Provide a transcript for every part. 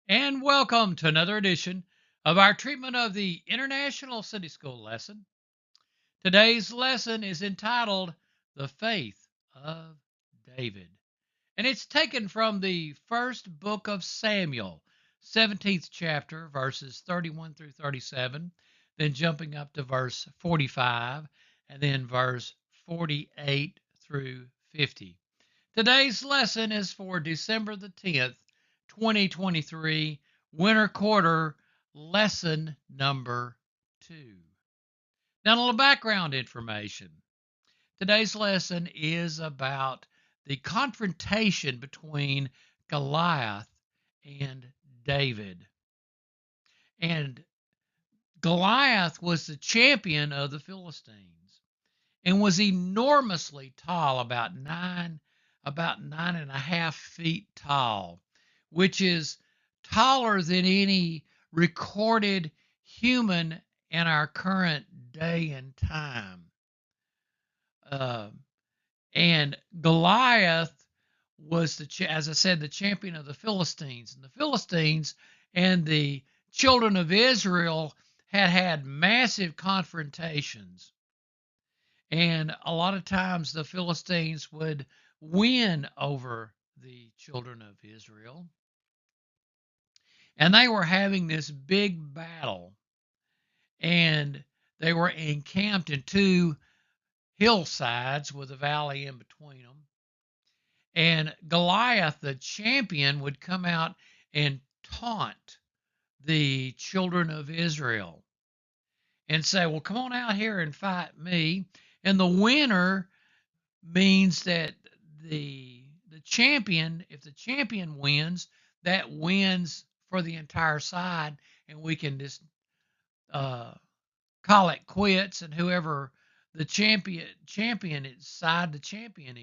And welcome to another edition of our treatment of the International Sunday School lesson. Today's lesson is entitled The Faith of David, and it's taken from the first book of Samuel, 17th chapter, verses 31 through 37, then jumping up to verse 45, and then verse 48 through 50. Today's lesson is for December the 10th, 2023, winter quarter, lesson number 2. Now, a little background information. Today's lesson is about the confrontation between Goliath and David. And Goliath was the champion of the Philistines and was enormously tall, about nine and a half feet tall, which is taller than any recorded human in our current day and time. Uh, and Goliath was as I said, the champion of the Philistines. And the Philistines and the children of Israel had massive confrontations. And a lot of times the Philistines would win over the children of Israel. And they were having this big battle. And they were encamped in two hillsides with a valley in between them. And Goliath, the champion, would come out and taunt the children of Israel and say, well, come on out here and fight me. And the winner means that the champion, if the champion wins, that wins for the entire side, and we can just call it quits. And whoever the champion side the champion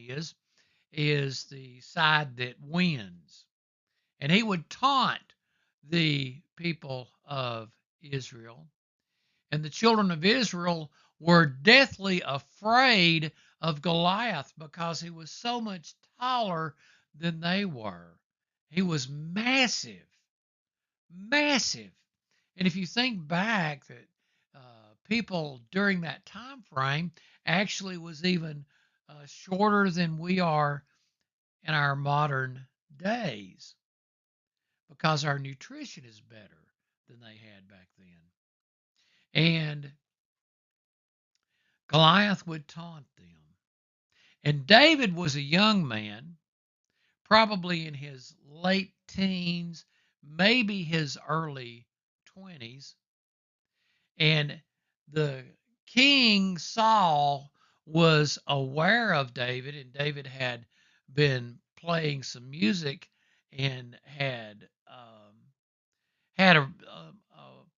is the side that wins. And he would taunt the people of Israel. And the children of Israel were deathly afraid of Goliath because he was so much taller than they were. He was massive, massive. And if you think back that people during that time frame actually was even shorter than we are in our modern days because our nutrition is better than they had back then. And Goliath would taunt them. And David was a young man, probably in his late teens, maybe his early 20s. And the king Saul was aware of David, and David had been playing some music and had a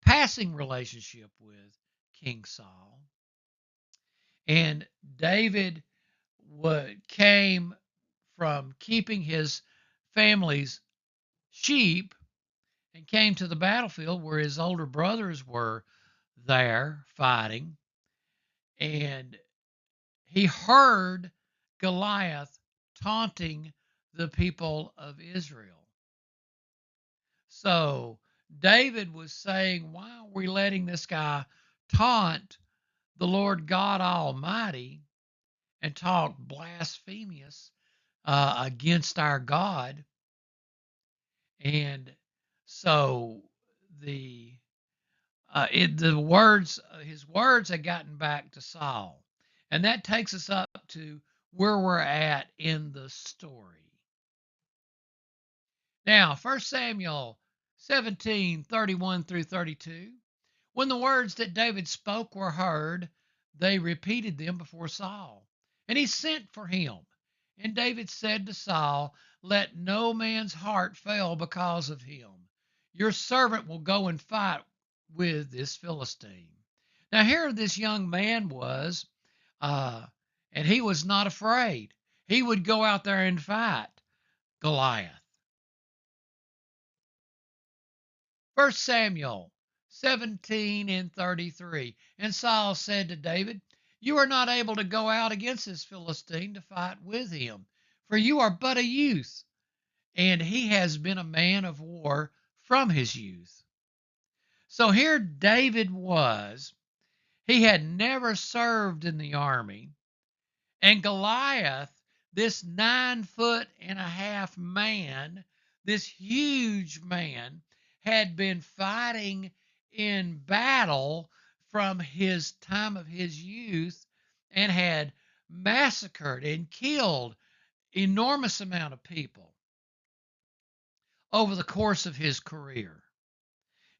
passing relationship with King Saul. And David came from keeping his family's sheep and came to the battlefield where his older brothers were there fighting. And he heard Goliath taunting the people of Israel. So David was saying, why are we letting this guy taunt the Lord God Almighty and talk blasphemous against our God? And so his words had gotten back to Saul, and that takes us up to where we're at in the story. Now, 1 Samuel 17:31 through 32. When the words that David spoke were heard, they repeated them before Saul, and he sent for him. And David said to Saul, let no man's heart fail because of him. Your servant will go and fight with this Philistine. Now, here this young man was, and he was not afraid. He would go out there and fight Goliath. 1 Samuel 17 and 33. And Saul said to David, you are not able to go out against this Philistine to fight with him, for you are but a youth, and he has been a man of war from his youth. So here David was. He had never served in the army. And Goliath, this 9 foot and a half man, this huge man, had been fighting in battle from his time of his youth and had massacred and killed enormous amount of people over the course of his career.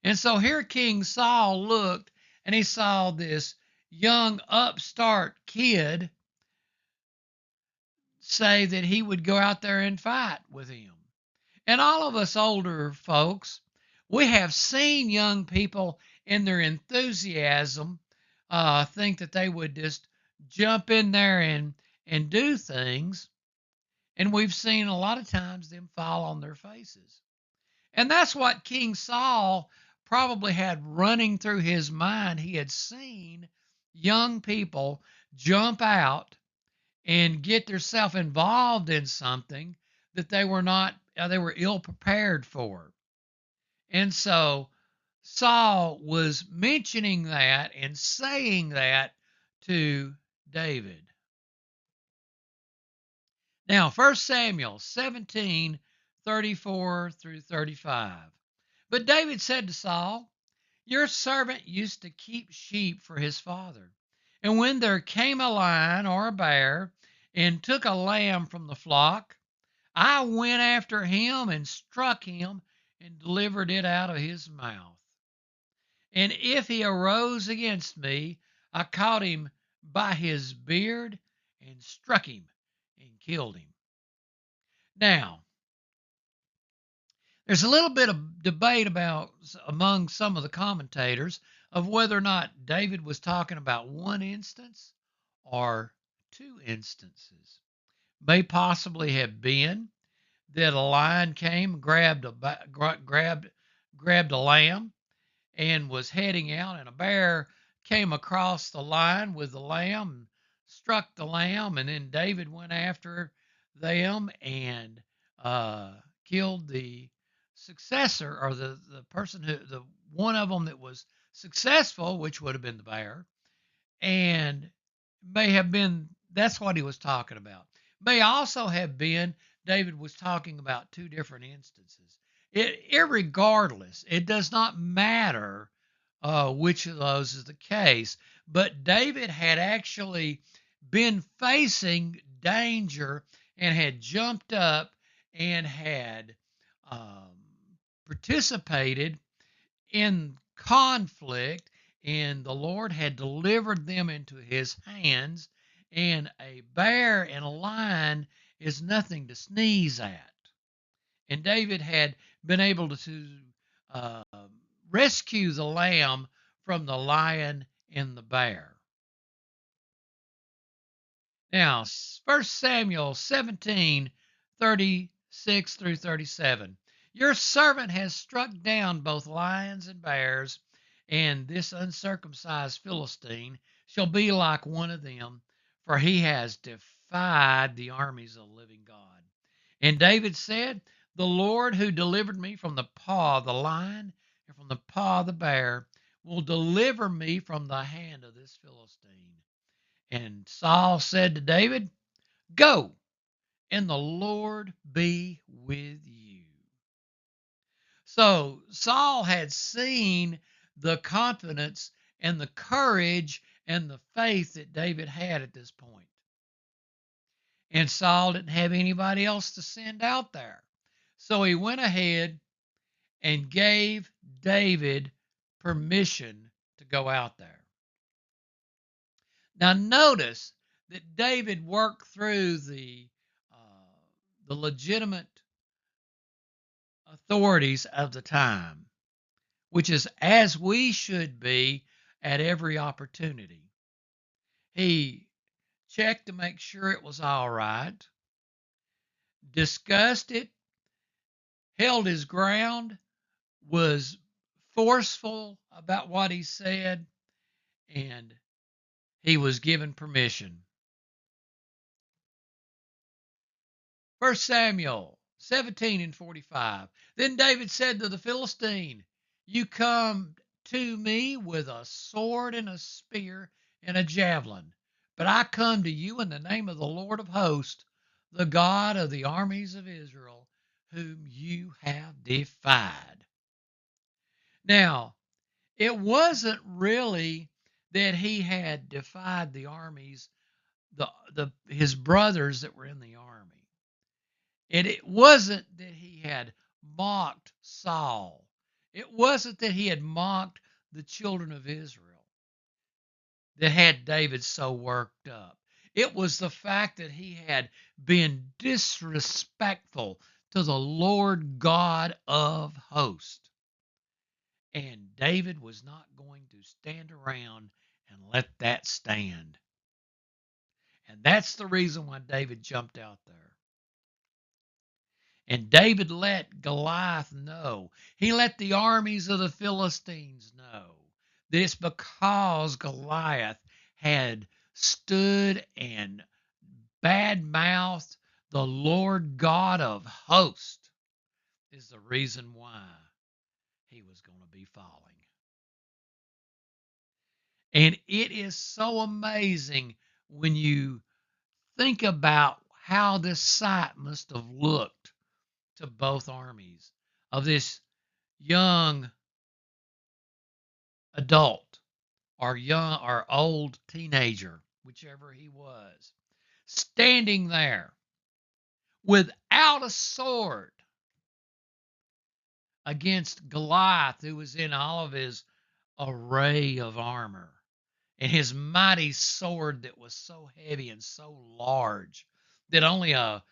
And so here King Saul looked and he saw this young upstart kid say that he would go out there and fight with him. And all of us older folks, we have seen young people in their enthusiasm think that they would just jump in there and do things. And we've seen a lot of times them fall on their faces. And that's what King Saul probably had running through his mind. He had seen young people jump out and get themselves involved in something that they were not, they were ill prepared for. And so Saul was mentioning that and saying that to David. Now, 1 Samuel 17:34 through 35. But David said to Saul, your servant used to keep sheep for his father. And when there came a lion or a bear and took a lamb from the flock, I went after him and struck him and delivered it out of his mouth. And if he arose against me, I caught him by his beard and struck him and killed him. Now, there's a little bit of debate about among some of the commentators of whether or not David was talking about one instance or two instances. May possibly have been that a lion came, grabbed a lamb, and was heading out, and a bear came across the line with the lamb, struck the lamb, and then David went after them and killed the successor, or the person who, the one of them that was successful, which would have been the bear, and may have been that's what he was talking about. May also have been David was talking about two different instances. Irregardless, it does not matter which of those is the case. But David had actually been facing danger and had jumped up and had um, participated in conflict, and the Lord had delivered them into his hands. And a bear and a lion is nothing to sneeze at. And David had been able to uh, rescue the lamb from the lion and the bear. Now, 1 Samuel 17:36 through 37. Your servant has struck down both lions and bears, and this uncircumcised Philistine shall be like one of them, for he has defied the armies of the living God. And David said, the Lord who delivered me from the paw of the lion and from the paw of the bear will deliver me from the hand of this Philistine. And Saul said to David, go, and the Lord be with you. So Saul had seen the confidence and the courage and the faith that David had at this point. And Saul didn't have anybody else to send out there. So he went ahead and gave David permission to go out there. Now notice that David worked through the legitimate authorities of the time, which is as we should be at every opportunity. He checked to make sure it was all right, discussed it, held his ground, was forceful about what he said, and he was given permission. 1 Samuel 17 and 45. Then David said to the Philistine, "You come to me with a sword and a spear and a javelin, but I come to you in the name of the Lord of hosts, the God of the armies of Israel, whom you have defied." Now, it wasn't really that he had defied the armies, his brothers that were in the army. And it wasn't that he had mocked Saul. It wasn't that he had mocked the children of Israel that had David so worked up. It was the fact that he had been disrespectful to the Lord God of hosts. And David was not going to stand around and let that stand. And that's the reason why David jumped out there. And David let Goliath know. He let the armies of the Philistines know that it's because Goliath had stood and bad-mouthed the Lord God of hosts is the reason why he was going to be falling. And it is so amazing when you think about how this sight must have looked to both armies of this young adult or young or old teenager, whichever he was, standing there without a sword against Goliath, who was in all of his array of armor and his mighty sword that was so heavy and so large that only a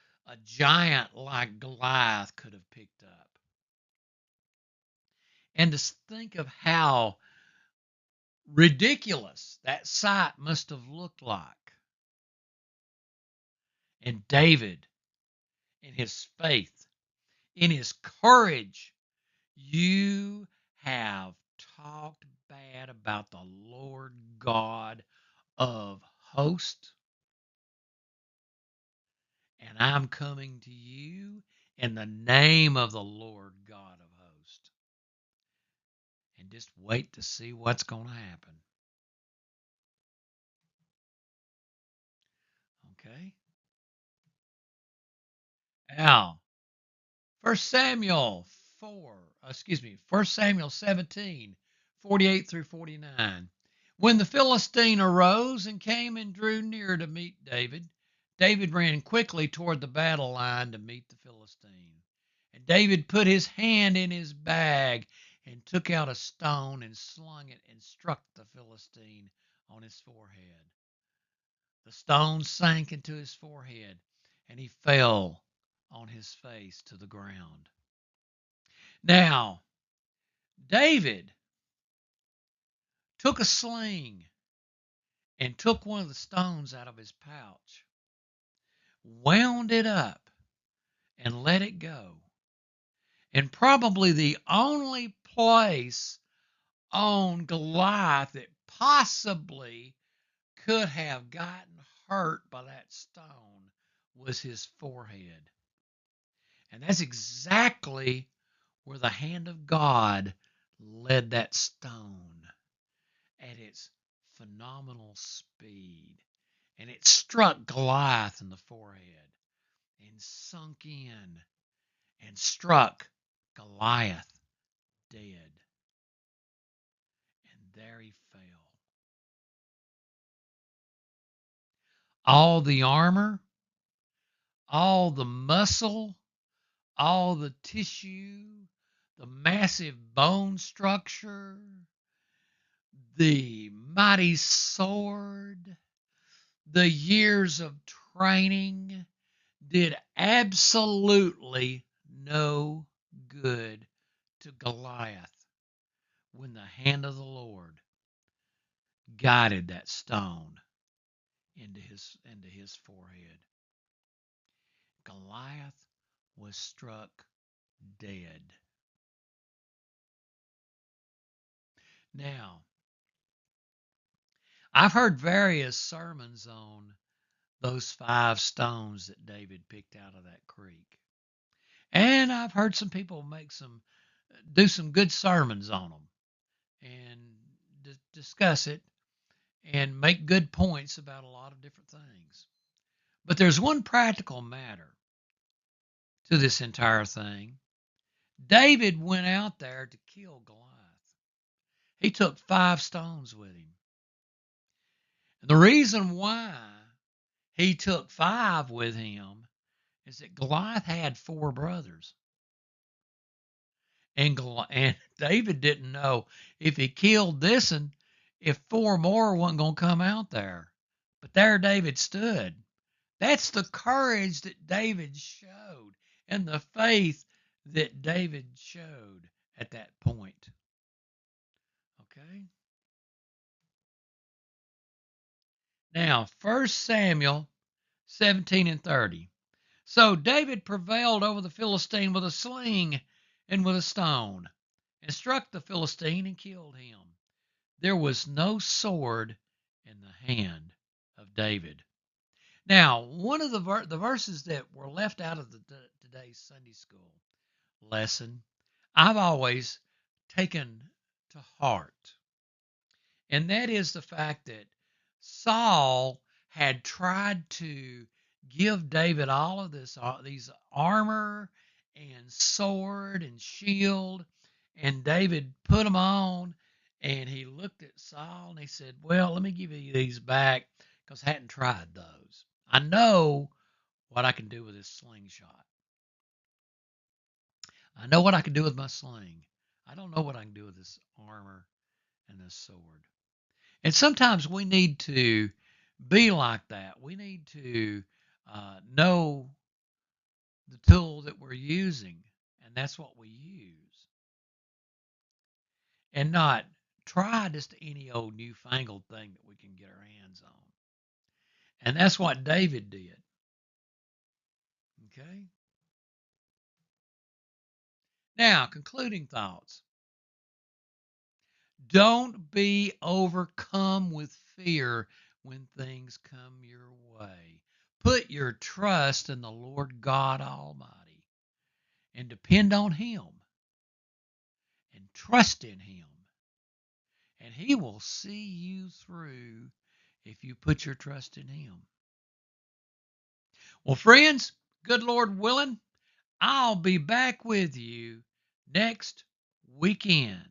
giant like Goliath could have picked up. And to think of how ridiculous that sight must have looked like. And David, in his faith, in his courage, you have talked bad about the Lord God of hosts, and I'm coming to you in the name of the Lord God of hosts. And just wait to see what's going to happen. Okay? Now, First Samuel 1 Samuel 17, 48 through 49. When the Philistine arose and came and drew near to meet David, David ran quickly toward the battle line to meet the Philistine. And David put his hand in his bag and took out a stone and slung it and struck the Philistine on his forehead. The stone sank into his forehead, and he fell on his face to the ground. Now, David took a sling and took one of the stones out of his pouch, wound it up, and let it go. And probably the only place on Goliath that possibly could have gotten hurt by that stone was his forehead. And that's exactly where the hand of God led that stone at its phenomenal speed. And it struck Goliath in the forehead and sunk in and struck Goliath dead. And there he fell. All the armor, all the muscle, all the tissue, the massive bone structure, the mighty sword, the years of training did absolutely no good to Goliath when the hand of the Lord guided that stone into his forehead. Goliath was struck dead. Now, I've heard various sermons on those 5 stones that David picked out of that creek. And I've heard some people do some good sermons on them and discuss it and make good points about a lot of different things. But there's one practical matter to this entire thing. David went out there to kill Goliath. He took 5 stones with him. And the reason why he took 5 with him is that Goliath had 4 brothers. And David didn't know if he killed this one, if 4 more wasn't going to come out there. But there David stood. That's the courage that David showed and the faith that David showed at that point. Okay? Now, 1 Samuel 17 and 30. So David prevailed over the Philistine with a sling and with a stone, and struck the Philistine and killed him. There was no sword in the hand of David. Now, one of the verses that were left out of today's Sunday school lesson, I've always taken to heart. And that is the fact that Saul had tried to give David all of these armor and sword and shield, and David put them on, and he looked at Saul and he said, well, let me give you these back because I hadn't tried those. I know what I can do with this slingshot. I know what I can do with my sling. I don't know what I can do with this armor and this sword. And sometimes we need to be like that. We need to know the tool that we're using, and that's what we use, and not try just any old newfangled thing that we can get our hands on. And that's what David did. Okay? Now, concluding thoughts. Don't be overcome with fear when things come your way. Put your trust in the Lord God Almighty and depend on Him and trust in Him. And He will see you through if you put your trust in Him. Well, friends, good Lord willing, I'll be back with you next weekend.